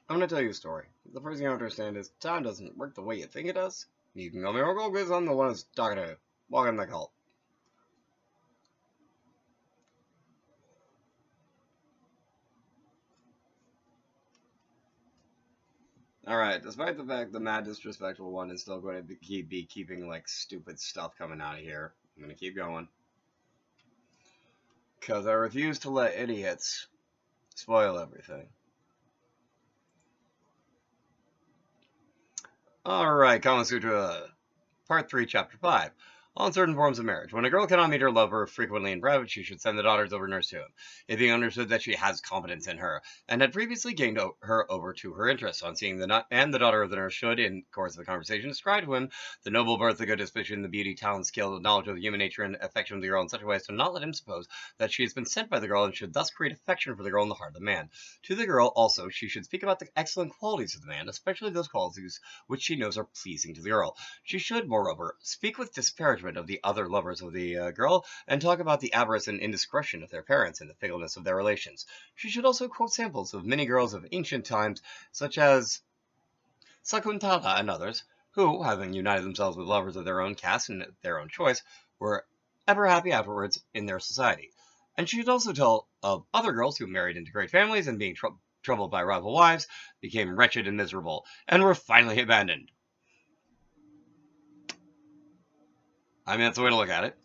I'm going to tell you a story. The first thing you have to understand is time doesn't work the way you think it does. You can go miracle because I'm the one who's talking to you. Welcome to the cult. Alright, despite the fact the mad disrespectful one is still going to be keeping like stupid stuff coming out of here, I'm going to keep going. Because I refuse to let idiots spoil everything. Alright, Kama Sutra, Part 3, Chapter 5. On certain forms of marriage. When a girl cannot meet her lover frequently in private, she should send the daughters over nurse to him, it being understood that she has confidence in her, and had previously gained her over to her interest. On seeing the daughter of the nurse should, in course of the conversation, describe to him the noble birth, the good disposition, the beauty, talent, skill, knowledge of human nature, and affection of the girl in such a way as to not let him suppose that she has been sent by the girl, and should thus create affection for the girl in the heart of the man. To the girl, also, she should speak about the excellent qualities of the man, especially those qualities which she knows are pleasing to the girl. She should, moreover, speak with disparagement of the other lovers of the girl, and talk about the avarice and indiscretion of their parents and the fickleness of their relations. She should also quote samples of many girls of ancient times, such as Sakuntala and others, who, having united themselves with lovers of their own caste and their own choice, were ever happy afterwards in their society. And she should also tell of other girls who married into great families and being troubled by rival wives, became wretched and miserable, and were finally abandoned. I mean, that's the way to look at it.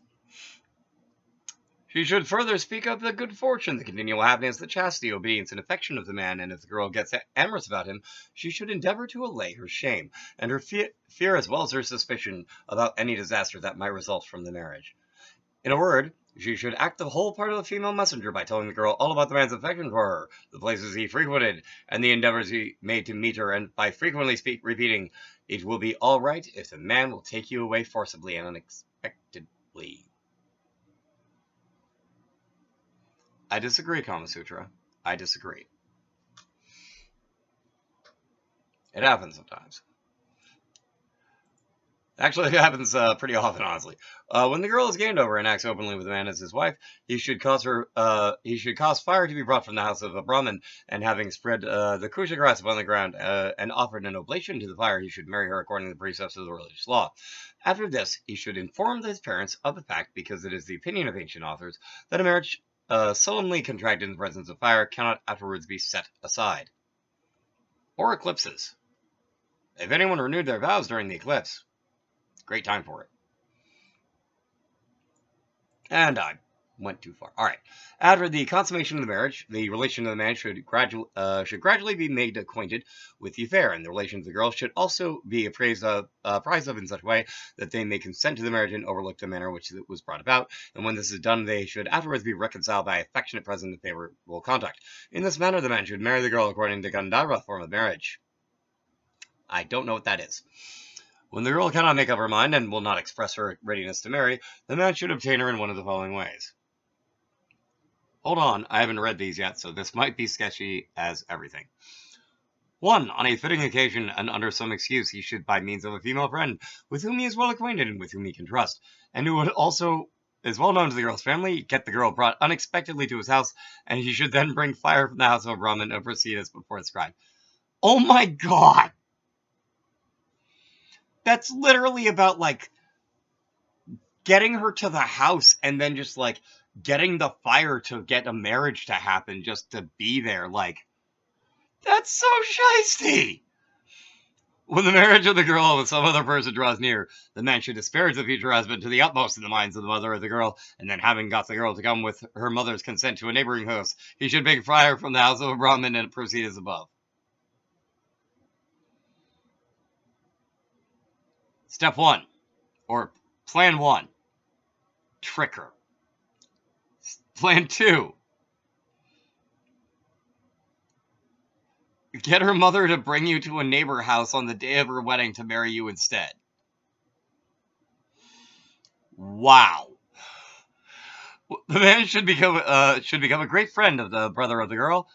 She should further speak of the good fortune, the continual happiness, the chastity, obedience, and affection of the man, and if the girl gets amorous about him, she should endeavor to allay her shame, and her fear as well as her suspicion about any disaster that might result from the marriage. In a word, she should act the whole part of the female messenger by telling the girl all about the man's affection for her, the places he frequented, and the endeavors he made to meet her, and by frequently repeating, "It will be all right if the man will take you away forcibly and unexpectedly." I disagree, Kama Sutra. I disagree. It happens sometimes. Actually, it happens pretty often, honestly. When the girl is gained over and acts openly with the man as his wife, he should cause fire to be brought from the house of a Brahmin, and having spread the kusha grass upon the ground and offered an oblation to the fire, he should marry her according to the precepts of the religious law. After this, he should inform his parents of the fact, because it is the opinion of ancient authors that a marriage solemnly contracted in the presence of fire cannot afterwards be set aside. Or eclipses. If anyone renewed their vows during the eclipse, great time for it. And I went too far. All right. After the consummation of the marriage, the relation of the man should gradually be made acquainted with the affair, and the relation of the girl should also be apprised of in such a way that they may consent to the marriage and overlook the manner which it was brought about. And when this is done, they should afterwards be reconciled by affectionate present and favorable conduct. In this manner, the man should marry the girl according to the Gandharva form of marriage. I don't know what that is. When the girl cannot make up her mind and will not express her readiness to marry, the man should obtain her in one of the following ways. Hold on, I haven't read these yet, so this might be sketchy as everything. 1. On a fitting occasion and under some excuse, he should, by means of a female friend with whom he is well acquainted and with whom he can trust, and who would also is well known to the girl's family, get the girl brought unexpectedly to his house, and he should then bring fire from the house of a Brahmin and proceed as before described. Oh my god! That's literally about, like, getting her to the house and then just, like, getting the fire to get a marriage to happen just to be there. Like, that's so shisty! When the marriage of the girl with some other person draws near, the man should disparage the future husband to the utmost in the minds of the mother of the girl, and then having got the girl to come with her mother's consent to a neighboring house, he should bring fire from the house of a Brahmin and proceed as above. Step 1, or Plan 1, trick her. Plan 2, get her mother to bring you to a neighbor house on the day of her wedding to marry you instead. Wow. The man should become a great friend of the brother of the girl,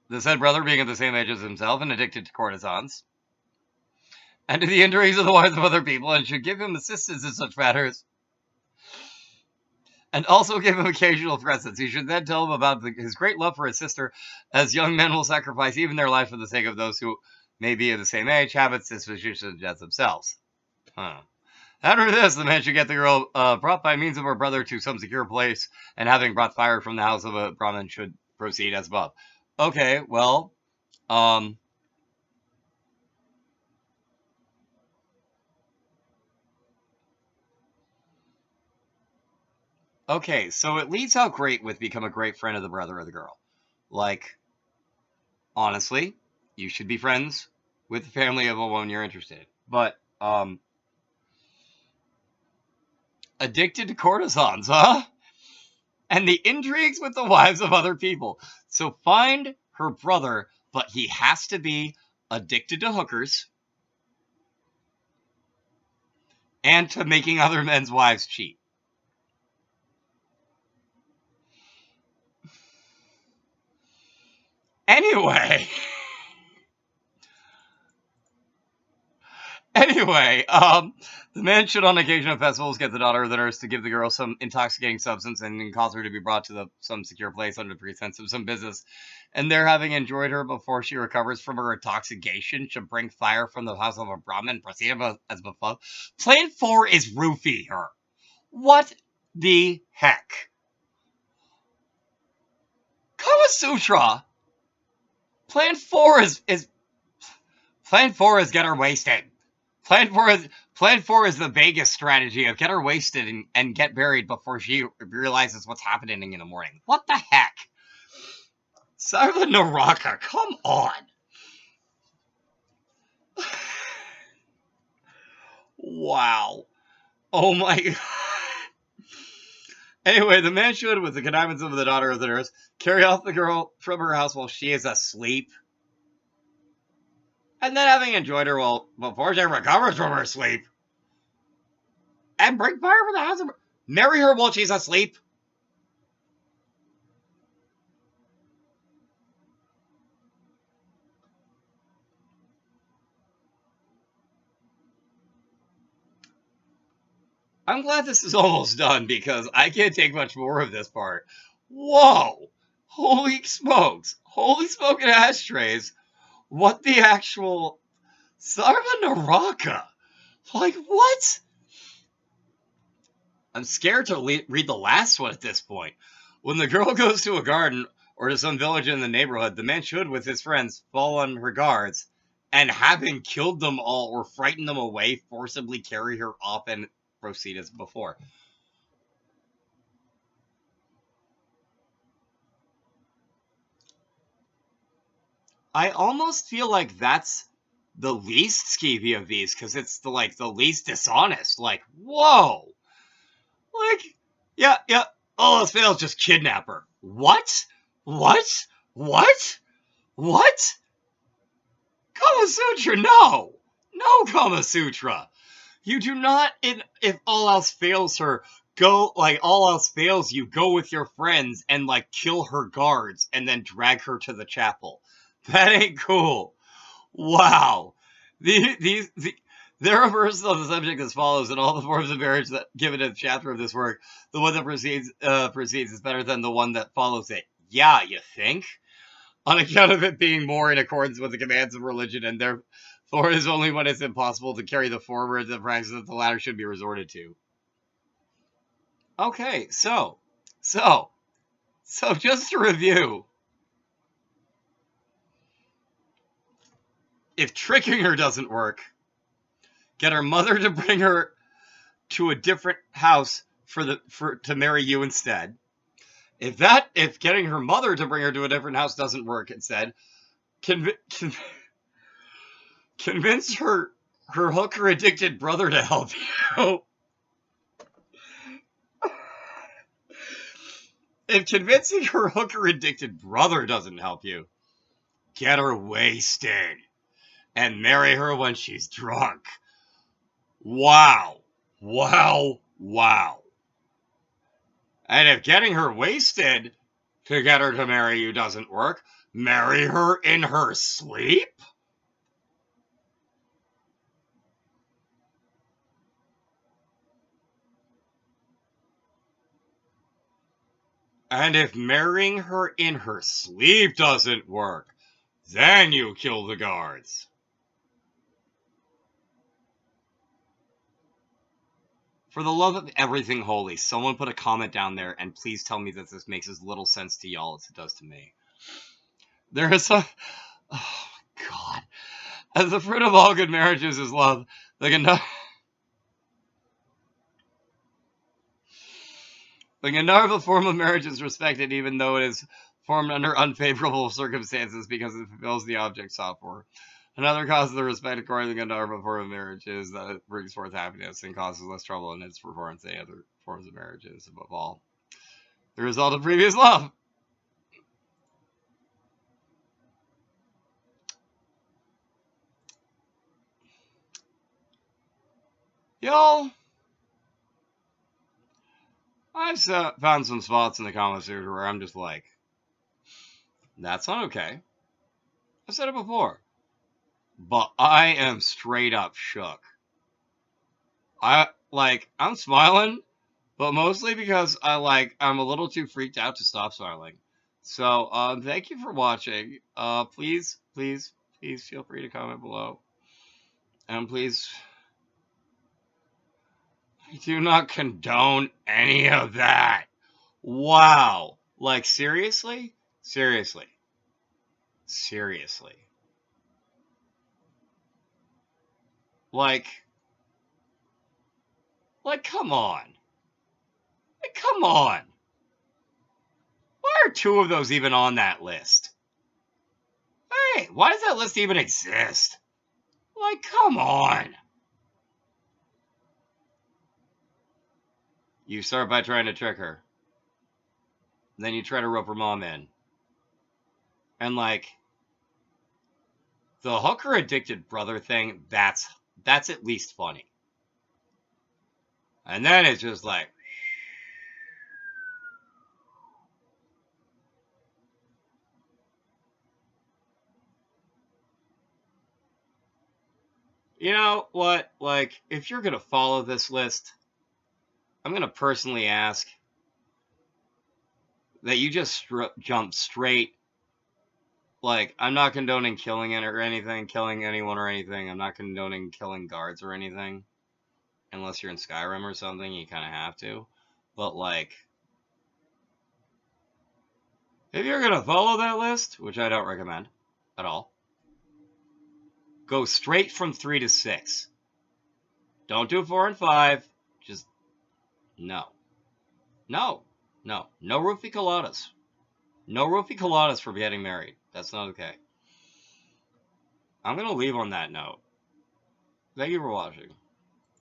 the said brother being of the same age as himself and addicted to courtesans, and to the injuries of the wives of other people, and should give him assistance in such matters and also give him occasional presents. He should then tell him about his great love for his sister, as young men will sacrifice even their life for the sake of those who may be of the same age, habits, dispositions as themselves. Huh. After this, the man should get the girl brought by means of her brother to some secure place, and having brought fire from the house of a Brahmin, should proceed as above. Okay, well, um, okay, so it leads out great with become a great friend of the brother of the girl. Like, honestly, you should be friends with the family of a woman you're interested in. But, addicted to courtesans, huh? And the intrigues with the wives of other people. So find her brother, but he has to be addicted to hookers and to making other men's wives cheat. Anyway, anyway, the man should on occasion of festivals get the daughter of the nurse to give the girl some intoxicating substance and then cause her to be brought to some secure place under the pretense of some business. And there, having enjoyed her before she recovers from her intoxication, should bring fire from the house of a Brahmin and proceed as before. Plan 4 is roofie her. What the heck? Kama Sutra. Plan 4 is Plan 4 is get her wasted. Plan 4 is the Vegas strategy of get her wasted and get buried before she realizes what's happening in the morning. What the heck? Sarva Naraka, come on. Wow. Oh my god. Anyway, the man should, with the connivance of the daughter of the nurse, carry off the girl from her house while she is asleep. And then, having enjoyed her before she recovers from her sleep, and bring fire from the house of her, marry her while she's asleep. I'm glad this is almost done because I can't take much more of this part. Whoa! Holy smokes! Holy smoking ashtrays! What the actual Sarva Naraka? Like what? I'm scared to read the last one at this point. When the girl goes to a garden or to some village in the neighborhood, the man should, with his friends, fall on her guards, and having killed them all or frightened them away, forcibly carry her off and proceed as before. I almost feel like that's the least skeevy of these because it's the least dishonest. Like, whoa, like, yeah, yeah. All else fails, just kidnap her. What? What? What? What? Kama Sutra? No, no Kama Sutra. You do not. If all else fails her, go like all else fails you. Go with your friends and like kill her guards and then drag her to the chapel. That ain't cool. Wow. There are verses on the subject as follows: in all the forms of marriage that given in the chapter of this work, the one that precedes is better than the one that follows it. Yeah, you think? On account of it being more in accordance with the commands of religion, and therefore it is only when it's impossible to carry the forward the practice that the latter should be resorted to. Okay, so, so just to review, if tricking her doesn't work, get her mother to bring her to a different house to marry you instead. If getting her mother to bring her to a different house doesn't work instead, conv- con- convince her hooker addicted brother to help you. If convincing her hooker addicted brother doesn't help you, get her wasted and marry her when she's drunk. Wow. Wow. Wow. And if getting her wasted to get her to marry you doesn't work, marry her in her sleep? And if marrying her in her sleep doesn't work, then you kill the guards. For the love of everything holy, someone put a comment down there and please tell me that this makes as little sense to y'all as it does to me. There is a... Oh, my God. As the fruit of all good marriages is love, the Gandharva form of marriage is respected even though it is formed under unfavorable circumstances because it fulfills the object sought for. Another cause of the respect according to the Gandharva form of marriage is that it brings forth happiness and causes less trouble in its performance than other forms of marriages. Above all, the result of previous love. Y'all, I've found some spots in the Kama Sutra where I'm just like, that's not okay. I've said it before. But I am straight up shook. I'm smiling, but mostly because I'm a little too freaked out to stop smiling. So, thank you for watching. Please feel free to comment below. And please, I do not condone any of that. Wow. Like, seriously? Seriously. Seriously. Like, come on. Like, come on. Why are two of those even on that list? Hey, why does that list even exist? Like, come on. You start by trying to trick her. Then you try to rope her mom in. And, like, the hooker addicted brother thing, that's at least funny. And then it's just like, you know what? Like, if you're going to follow this list, I'm going to personally ask that you just jump straight. Like, I'm not condoning killing it or anything, killing anyone or anything. I'm not condoning killing guards or anything. Unless you're in Skyrim or something, you kind of have to. But, like, if you're going to follow that list, which I don't recommend at all, go straight from 3 to 6. Don't do 4 and 5. Just, no. No. No. No roofie coladas. No roofie coladas for getting married. That's not okay. I'm going to leave on that note. Thank you for watching.